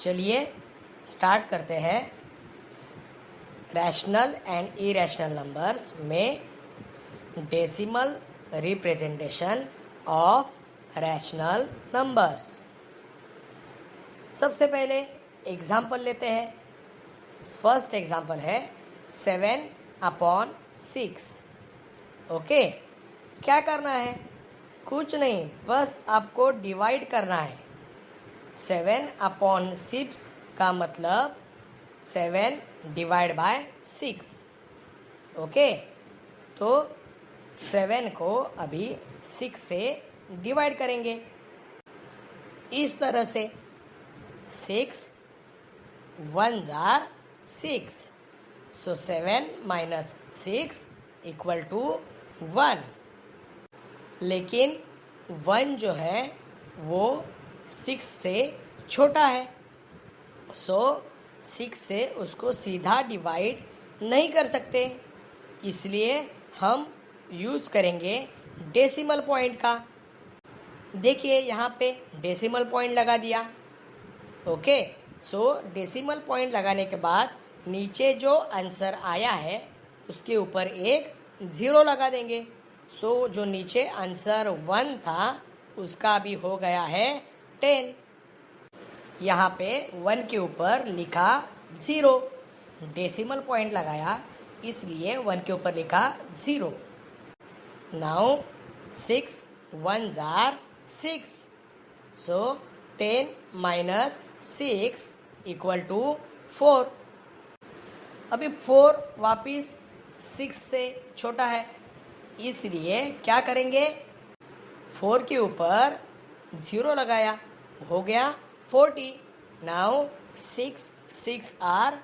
चलिए स्टार्ट करते हैं। रैशनल एंड इरेशनल नंबर्स में decimal representation of rational numbers. सबसे पहले एग्जाम्पल लेते हैं। फर्स्ट एग्जाम्पल है 7/6। ओके, क्या करना है? कुछ नहीं, बस आपको डिवाइड करना है। 7/6 का मतलब 7 डिवाइड बाय 6। ओके, तो 7 को अभी 6 से डिवाइड करेंगे इस तरह से। 6 1s are 6, so 7 minus 6 equal to 1। लेकिन 1 जो है वो 6 से छोटा है, सो 6 से उसको सीधा डिवाइड नहीं कर सकते, इसलिए हम यूज करेंगे डेसिमल पॉइंट का। देखिए यहाँ पे डेसिमल पॉइंट लगा दिया। ओके, सो डेसिमल पॉइंट लगाने के बाद नीचे जो आंसर आया है उसके ऊपर एक 0 लगा देंगे। सो जो नीचे आंसर 1 था उसका भी हो गया है 10। यहाँ पे 1 के ऊपर लिखा 0, डेसिमल पॉइंट लगाया इसलिए 1 के ऊपर लिखा 0। Now 6 1s are 6, so 10 minus 6 equal to 4। अभी 4 वापिस 6 से छोटा है, इसलिए क्या करेंगे? 4 के ऊपर 0 लगाया, हो गया 40। Now 6 6 are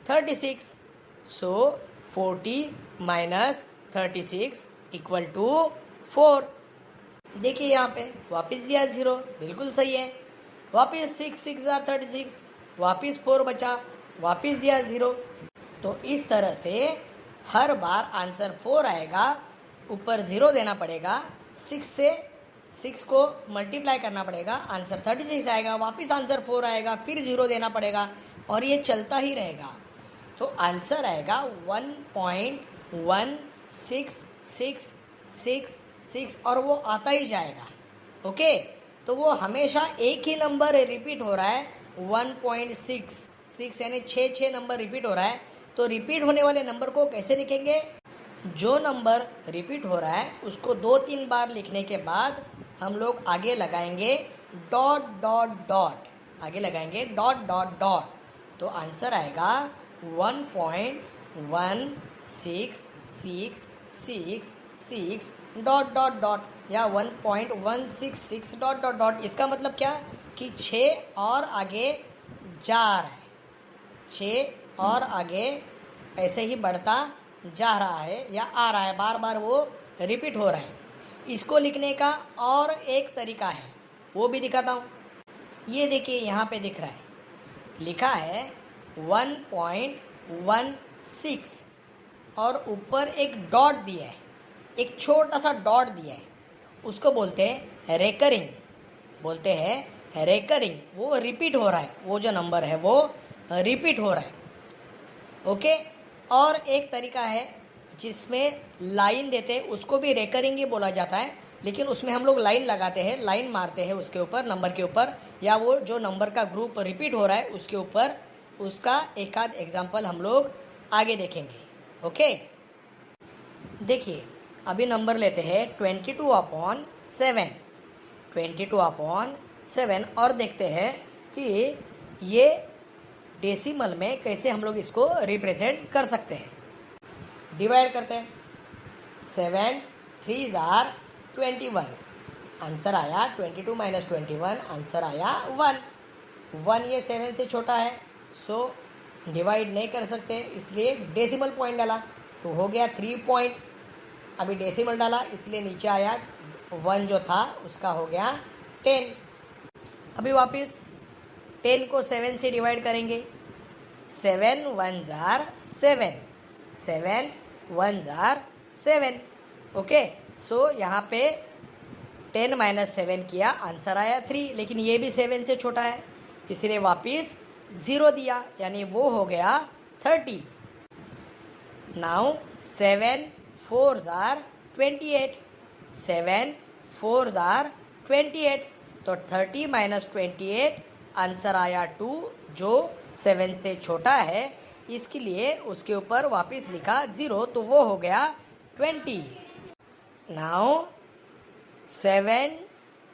36, so 40 minus 36 equal to 4। देखिए यहाँ पे वापिस दिया 0, बिल्कुल सही है। वापिस 6 6 are 36, वापिस 4 बचा, वापिस दिया 0। तो इस तरह से हर बार आंसर 4 आएगा, ऊपर 0 देना पड़ेगा, 6 से 6 को मल्टीप्लाई करना पड़ेगा, आंसर 36 आएगा, वापिस आंसर 4 आएगा, फिर 0 देना पड़ेगा और ये चलता ही रहेगा। तो आंसर आएगा 1.1666 और वो आता ही जाएगा। ओके, तो वो हमेशा एक ही नंबर रिपीट हो रहा है, 1.66 यानी 6 नंबर रिपीट हो रहा है। तो रिपीट होने वाले नंबर को कैसे लिखेंगे? जो नंबर रिपीट हो रहा है उसको 2-3 बार लिखने के बाद हम लोग आगे लगाएंगे डॉट डॉट डॉट, आगे लगाएंगे डॉट डॉट डॉट। तो आंसर आएगा 1.1666 डॉट डॉट डॉट या 1.166 डॉट डॉट डॉट। इसका मतलब क्या कि 6 और आगे जा रहा है, 6 और आगे ऐसे ही बढ़ता जा रहा है या आ रहा है, बार बार वो रिपीट हो रहा है। इसको लिखने का और एक तरीका है, वो भी दिखाता हूँ। ये देखिए यहाँ पे दिख रहा है, लिखा है 1.16 और ऊपर एक डॉट दिया है, एक छोटा सा डॉट दिया है, उसको बोलते हैं रेकरिंग, बोलते हैं रेकरिंग। वो रिपीट हो रहा है, वो जो नंबर है वो रिपीट हो रहा है। ओके, और एक तरीका है जिसमें लाइन देते हैं, उसको भी रेकरिंग ही बोला जाता है, लेकिन उसमें हम लोग लाइन लगाते हैं, लाइन मारते हैं उसके ऊपर, नंबर के ऊपर, या वो जो नंबर का ग्रुप रिपीट हो रहा है उसके ऊपर। उसका एक आध एग्जाम्पल हम लोग आगे देखेंगे। ओके, देखिए अभी नंबर लेते हैं 22/7, 22/7 और देखते हैं कि ये डेसिमल में कैसे हम लोग इसको रिप्रेजेंट कर सकते हैं। डिवाइड करते हैं, 7 3s are 21, आंसर आया 22 minus 21, आंसर आया 1। ये 7 से छोटा है, सो डिवाइड नहीं कर सकते, इसलिए डेसिमल पॉइंट डाला तो हो गया 3 पॉइंट। अभी डेसिमल डाला इसलिए नीचे आया 1 जो था उसका हो गया 10। अभी वापस 10 को 7 से डिवाइड करेंगे, 7 1s are 7, 7 1s are 7। Okay, सो यहाँ पे 10 - 7 किया, आंसर आया 3, लेकिन ये भी 7 से छोटा है, इसलिए वापिस 0 दिया, यानी वो हो गया 30। Now 7 4s are 28, 7 4s are 28, तो 30 माइनस 28 आंसर आया 2, जो 7 से छोटा है, इसके लिए उसके ऊपर वापस लिखा 0, तो वो हो गया 20। Now 7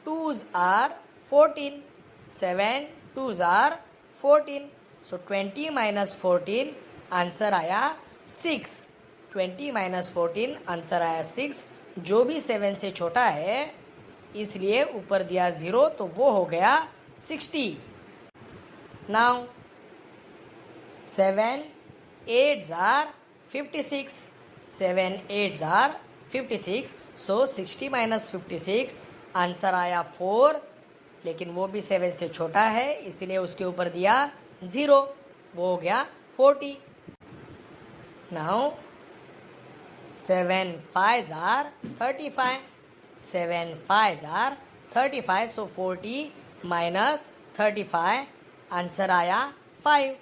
2s are 14, 7 2s are 14, so 20 minus 14 answer आया 6, 20 माइनस 14 आंसर आया 6, जो भी 7 से छोटा है, इसलिए ऊपर दिया 0, तो वो हो गया 60। Now 7 8s are 56, 7 8s are 56, so 60 minus 56 answer आया 4, लेकिन वो भी 7 से छोटा है, इसलिए उसके ऊपर दिया 0, वो हो गया 40। Now 7 5s are 35, 7 5s are 35, so 40 minus 35 answer आया 5,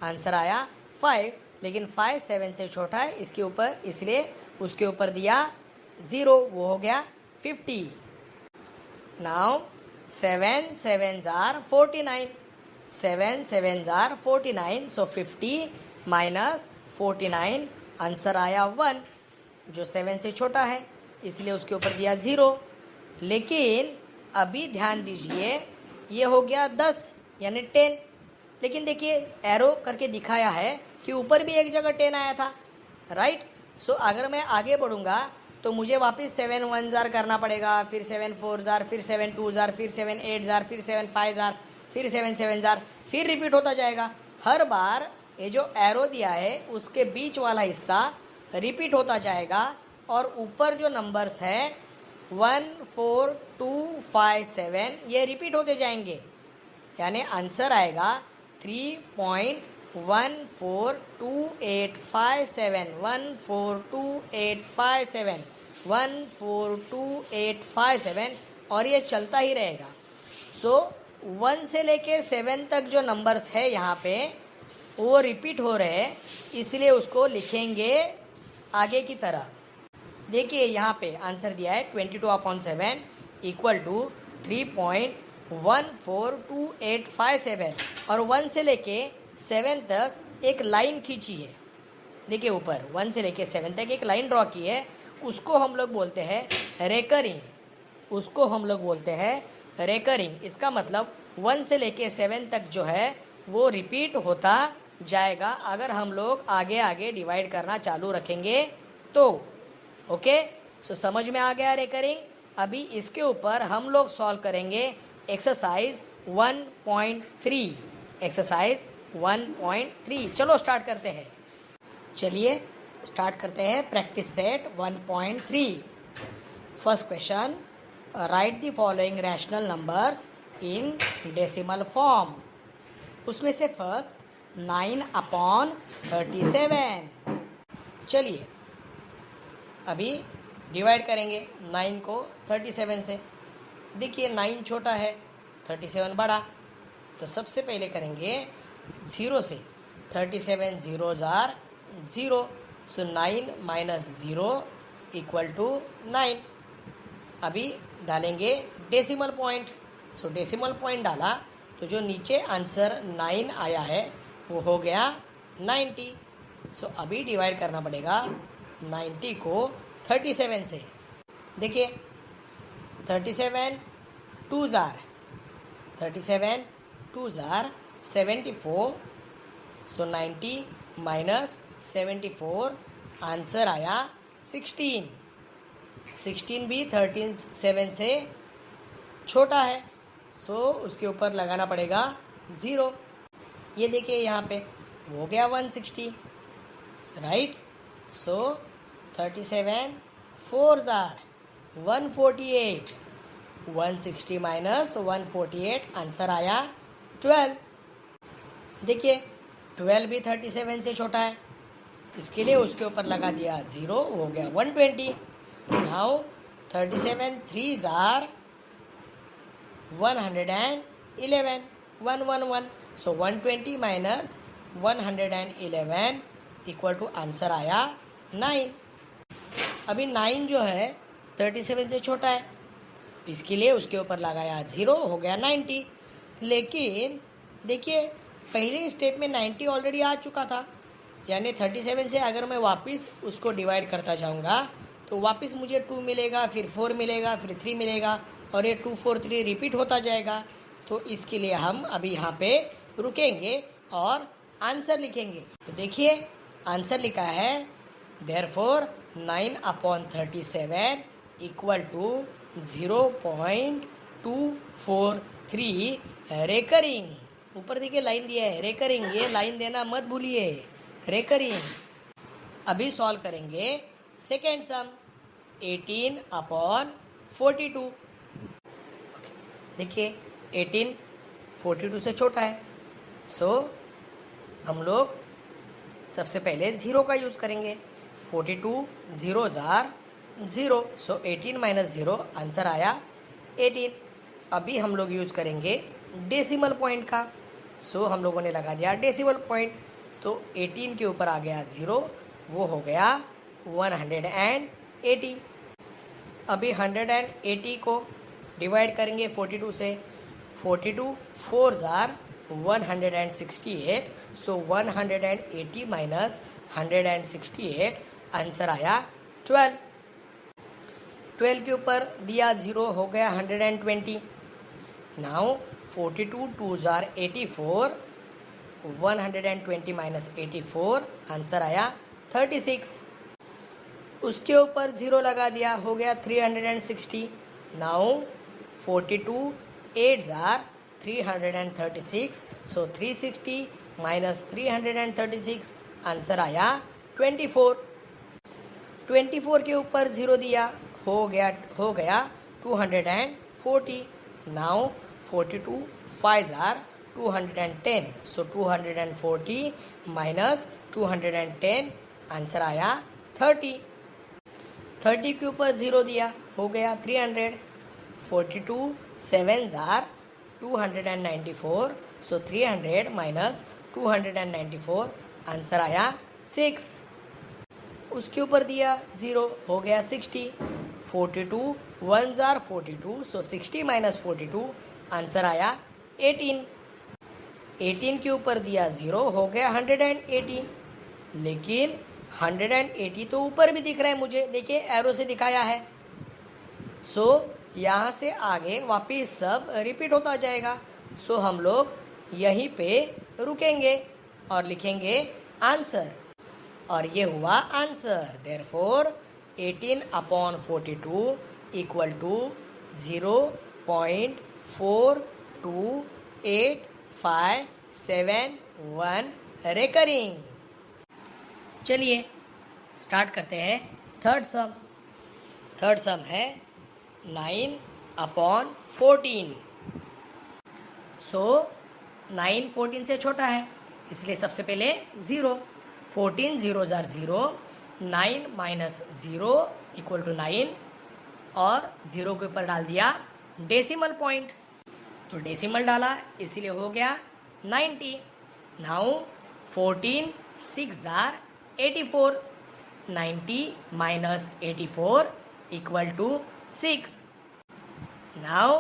आंसर आया 5, लेकिन 5 7 से छोटा है, इसके ऊपर, इसलिए उसके ऊपर दिया 0, वो हो गया 50। Now 7 7s are 49, 7 7s are 49, so 50 minus 49 answer आया 1, जो 7 से छोटा है, इसलिए उसके ऊपर दिया 0। लेकिन अभी ध्यान दीजिए, ये हो गया 10 यानी 10, लेकिन देखिए एरो करके दिखाया है कि ऊपर भी एक जगह 10 आया था, राइट। सो अगर मैं आगे बढ़ूंगा तो मुझे वापस 7 1s आर करना पड़ेगा, फिर 7 4s आर, फिर 7 2s आर, फिर 7 8s आर, फिर 7 5s आर, फिर 7 7s आर, फिर रिपीट होता जाएगा। हर बार ये जो एरो दिया है उसके बीच वाला हिस्सा रिपीट होता जाएगा, और ऊपर जो नंबर्स है 1 4 2 5 7 ये रिपीट होते जाएंगे, यानी आंसर आएगा 3.142857, 14285 14285, और ये चलता ही रहेगा। सो 1 से लेके 7 तक जो नंबर्स है यहाँ पे वो रिपीट हो रहे हैं, इसलिए उसको लिखेंगे आगे की तरह। देखिए यहाँ पे आंसर दिया है 22/7 इक्वल टू 3.142857, और 1 से लेके 7 तक एक लाइन खींची है। देखिए ऊपर 1 से लेके 7 तक एक लाइन ड्रॉ की है, उसको हम लोग बोलते हैं रेकरिंग, उसको हम लोग बोलते हैं रेकरिंग। इसका मतलब 1 से लेके 7 तक जो है वो रिपीट होता जाएगा, अगर हम लोग आगे आगे डिवाइड करना चालू रखेंगे तो। ओके, सो समझ में आ गया रेकरिंग। अभी इसके ऊपर हम लोग सॉल्व करेंगे एक्सरसाइज 1.3, एक्सरसाइज 1.3। चलो स्टार्ट करते हैं। चलिए स्टार्ट करते हैं practice set 1.3। First question, right the following rational numbers in decimal form. उसमें से फर्स्ट 9/37। चलिए अभी डिवाइड करेंगे 9 को 37 से। देखिए 9 छोटा है, 37 बड़ा, तो सबसे पहले करेंगे 0 से। 37 0s are 0, so 9 minus 0 equal to 9। अभी डालेंगे decimal point, so decimal point डाला तो जो नीचे आंसर 9 आया है वो हो गया 90। सो अभी डिवाइड करना पड़ेगा 90 को 37 से। देखिए 37 2s are 74, so 90 minus 74 answer आया 16। 16 भी 37 से छोटा है, सो उसके ऊपर लगाना पड़ेगा 0। ये देखिए यहाँ पे हो गया 160, right. So 37 4s are 148, 160 minus 148 answer आया 12। देखिए 12 भी 37 से छोटा है, इसके लिए उसके ऊपर लगा दिया 0, हो गया 120। Now 37 3s are 111, 111. So 120 minus 111 equal to answer आया 9. अभी 9 जो है 37 से छोटा है, इसके लिए उसके ऊपर लगाया 0, हो गया 90. लेकिन देखिए पहले स्टेप में 90 ऑलरेडी आ चुका था, यानी 37 से अगर मैं वापस उसको डिवाइड करता जाऊंगा तो वापस मुझे 2 मिलेगा, फिर 4 मिलेगा, फिर 3 मिलेगा, और ये 2 4 3 रिपीट होता जाएगा. तो इसके लिए हम अभी यहाँ पे रुकेंगे और आंसर लिखेंगे. तो देखिए आंसर लिखा है देयरफॉर 9/37 इक्वल टू 0.243 रेकरिंग. ऊपर देखिए लाइन दिया है रेकरिंग, ये लाइन देना मत भूलिए, रेकरिंग. अभी सॉल्व करेंगे सेकेंड सम 18/42. देखिए 18 42 से छोटा है, सो हम लोग सबसे पहले 0 का यूज़ करेंगे. 42 0 जार 0, सो 18 माइनस 0 आंसर आया 18. अभी हम लोग यूज करेंगे डेसिमल पॉइंट का, सो हम लोगों ने लगा दिया डेसिमल पॉइंट. तो 18 के ऊपर आ गया 0, वो हो गया 180. अभी 180 को डिवाइड करेंगे 42 से. 42 4 जार 168, सो 180 माइनस 168 आंसर आया 12. 12 के ऊपर दिया 0, हो गया 120. नाउ 42 2 जार 84, 120 माइनस 84 आंसर आया 36. उसके ऊपर 0 लगा दिया, हो गया 360. नाउ 42 8 जार 336, सो 360 माइनस 336 आंसर आया 24. 24 के ऊपर 0 दिया, हो गया 240. नाउ 42 5 जार 210, सो 240 माइनस 210 आंसर आया 30. 30 के ऊपर 0 दिया, हो गया 300. 42 7 जार 294, सो 300 माइनस 294 आंसर आया 6. उसके ऊपर दिया 0, हो गया 60. 42 1 जार 42, सो 60 माइनस 42 आंसर आया 18. 18 के ऊपर दिया 0, हो गया 180. लेकिन 180 तो ऊपर भी दिख रहा है मुझे, देखिए एरो से दिखाया है. सो यहाँ से आगे वापिस सब रिपीट होता जाएगा. सो हम लोग यहीं पे रुकेंगे और लिखेंगे आंसर, और ये हुआ answer. Therefore 18/42 equal to 0.428571 recurring. चलिए स्टार्ट करते हैं थर्ड सम. थर्ड सम है 9/14. सो 9 14 से छोटा है, इसलिए सबसे पहले 0. 14 0 जार 0, 9 माइनस 0 इक्वल टू 9, और 0 के ऊपर डाल दिया डेसिमल पॉइंट. तो डेसिमल डाला इसीलिए हो गया 90. Now 14 6 are 84, 90 minus 84 equal to 6. Now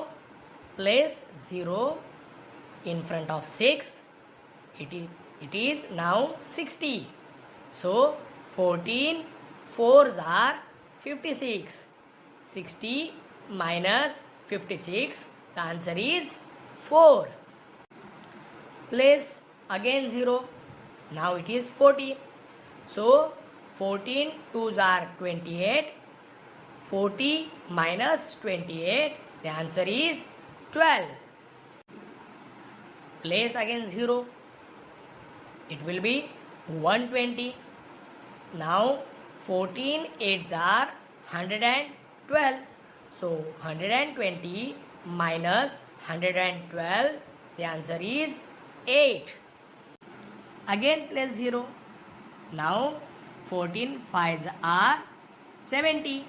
place 0 in front of 6. It is now 60. So 14 4s are 56. 60 minus 56, the answer is 4. Place again 0. Now it is 40. So 14 2s are 28. 40 minus 28, the answer is 12. Place again 0. It will be 120. Now 14 8s are 112. So 120 minus 112, the answer is 8. Again place 0. Now 14 5s are 70.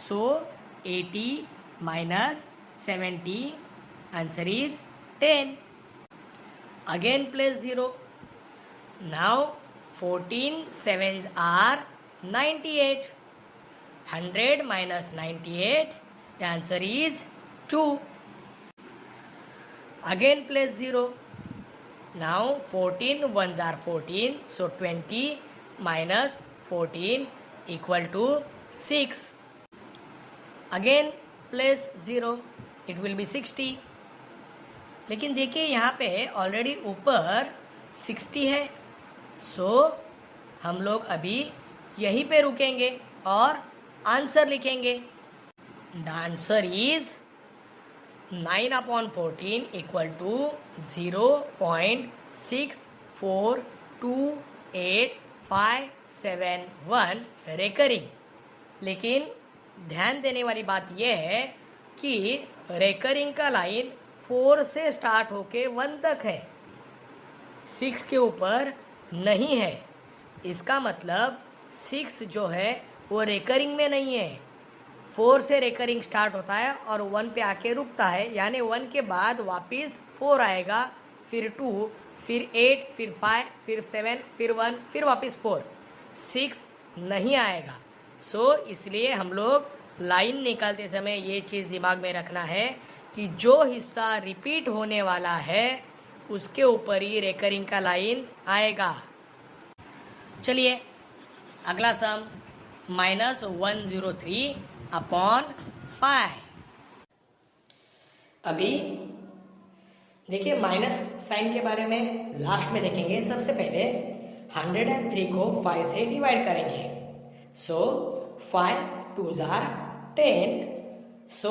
So 80 minus 70, answer is 10. Again place 0. Now 14 sevens are 98. 100 minus 98, the answer is 2. Again place 0. Now 14 ones are 14, so 20 minus 14 equal to 6. Again place 0, it will be 60. लेकिन देखिए यहाँ पे already ऊपर 60 है, सो हम लोग अभी यहीं पे रुकेंगे और आंसर लिखेंगे. The answer is 9/14 equal to 0.642851 recurring. लेकिन ध्यान देने वाली बात यह है कि रेकरिंग का लाइन 4 से स्टार्ट होके 1 तक है, 6 के ऊपर नहीं है. इसका मतलब 6 जो है वो रेकरिंग में नहीं है. 4 से रेकरिंग स्टार्ट होता है और 1 पे आके रुकता है, यानी 1 के बाद वापस 4 आएगा, फिर 2, फिर 8, फिर 5, फिर 7, फिर 1, फिर वापस 4. 6 नहीं आएगा. सो इसलिए हम लोग लाइन निकालते समय ये चीज़ दिमाग में रखना है कि जो हिस्सा रिपीट होने वाला है उसके ऊपर ही रेकरिंग का लाइन आएगा. चलिए अगला सम -103/5. अभी देखिए माइनस साइन के बारे में लास्ट में देखेंगे. सबसे पहले 103 को 5 से डिवाइड करेंगे. सो 5 2s are 10. सो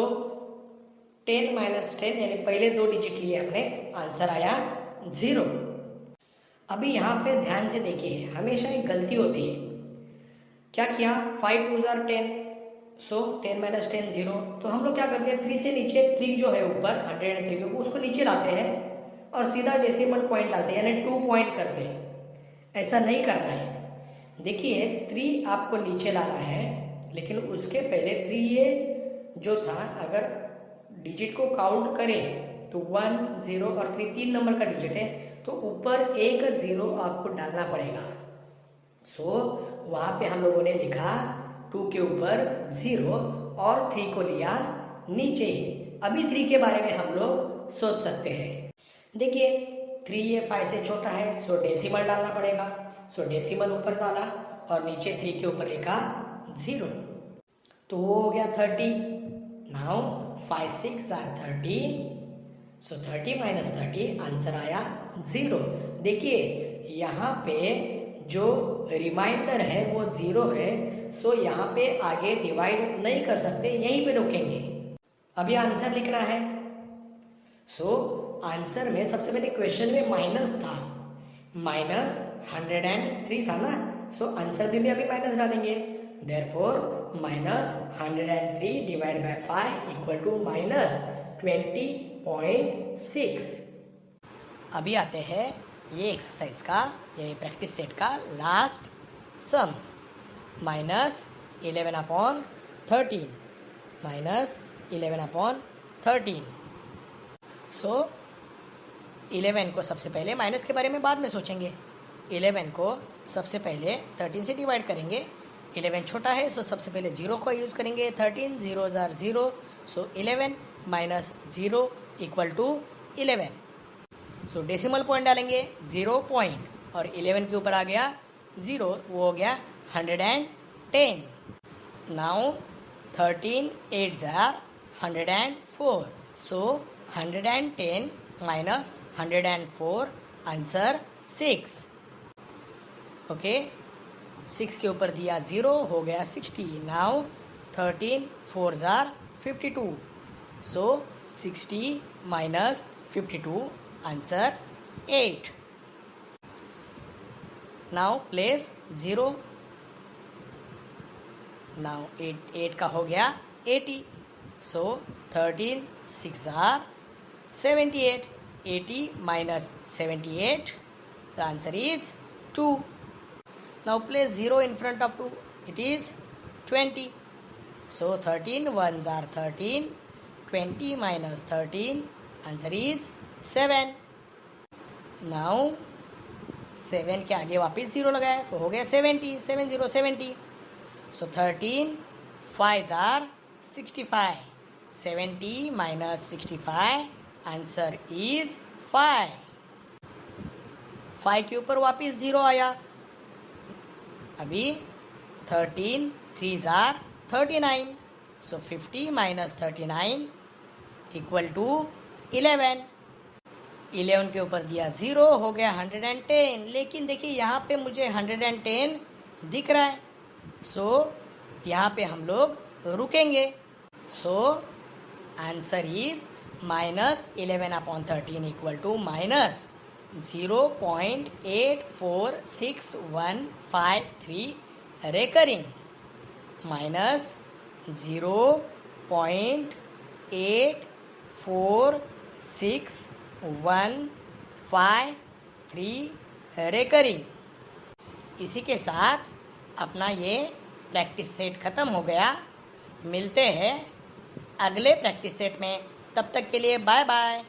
10 - 10 यानी पहले 2 डिजिट लिए हमने, आंसर आया 0. अभी यहाँ पे ध्यान से देखिए, हमेशा एक गलती होती है. क्या किया, 5 2s are 10, सो 10 - 10 0. तो हम लोग क्या करते हैं, 3 से नीचे 3 जो है ऊपर 103 के ऊपर, उसको नीचे लाते हैं और सीधा डेसिमल पॉइंट लाते हैं, यानी 2 पॉइंट करते हैं. ऐसा नहीं करना है. देखिए 3 आपको नीचे लाना है, लेकिन उसके पहले 3 ये जो था, अगर डिजिट को काउंट करें तो 1 0 और 3 नंबर का डिजिट है, तो ऊपर एक 0 आपको डालना पड़ेगा. सो वहाँ पे हम लोगों ने लिखा 2 के ऊपर 0 और 3 को लिया नीचे. अभी 3 के बारे में हम लोग सोच सकते हैं. देखिए 3 ये 5 से छोटा है, सो डेसिमल डालना पड़ेगा. सो डेसिमल ऊपर डाला और नीचे 3 के ऊपर लिखा 0, तो वो हो गया 30. नाउ 5 6 are 30, सो 30 - 30 आंसर आया 0. देखिए यहाँ पे जो रिमाइंडर है वो 0 है, सो यहाँ पे आगे डिवाइड नहीं कर सकते, यहीं पे रुकेंगे. अभी आंसर लिखना है. सो आंसर में सबसे पहले क्वेश्चन में माइनस था, -103 था ना, सो आंसर में भी अभी माइनस डालेंगे. Therefore -103 divide by 5 equal to -20.6. अभी आते हैं ये एक्सरसाइज का, ये प्रैक्टिस सेट का लास्ट सम. -11/13 -11/13. सो 11 को सबसे पहले, माइनस के बारे में बाद में सोचेंगे. 11 को सबसे पहले 13 से डिवाइड करेंगे. 11 छोटा है, सो सबसे पहले 0 को यूज़ करेंगे. 13 0s are 0, so 11 - 0 equal to 11. So decimal point डालेंगे 0 पॉइंट, और 11 के ऊपर आ गया 0, वो हो गया 110. Now 13 8s are 104, so 110 minus 104, answer 6. Okay, 6 के ऊपर दिया 0, हो गया 60. Now 13 4s are 52, so 60 minus 52, answer 8. Now place 0. Now 8 का हो गया 80, सो 13 6s are 78. 80 minus 78, the answer is 2. Now place 0 in front of 2, it is 20. So 13 1s are 13, 20 minus 13, answer is 7. Now 7 के आगे वापस 0 लगाया तो हो गया 70, 70. So 13 5s are 65. 70 minus 65, answer is 5. 5 के ऊपर वापस 0 आया. अभी 13 3s are 39. So 50 minus 39 equal to 11. 11 के ऊपर दिया 0, हो गया 110. लेकिन देखिए यहाँ पे मुझे 110 दिख रहा है. सो यहाँ पे हम लोग रुकेंगे. So answer is -11/13 equal to -0.846153 recurring. -0.846153 recurring. इसी के साथ अपना ये प्रैक्टिस सेट ख़त्म हो गया. मिलते हैं अगले प्रैक्टिस सेट में. तब तक के लिए बाय बाय.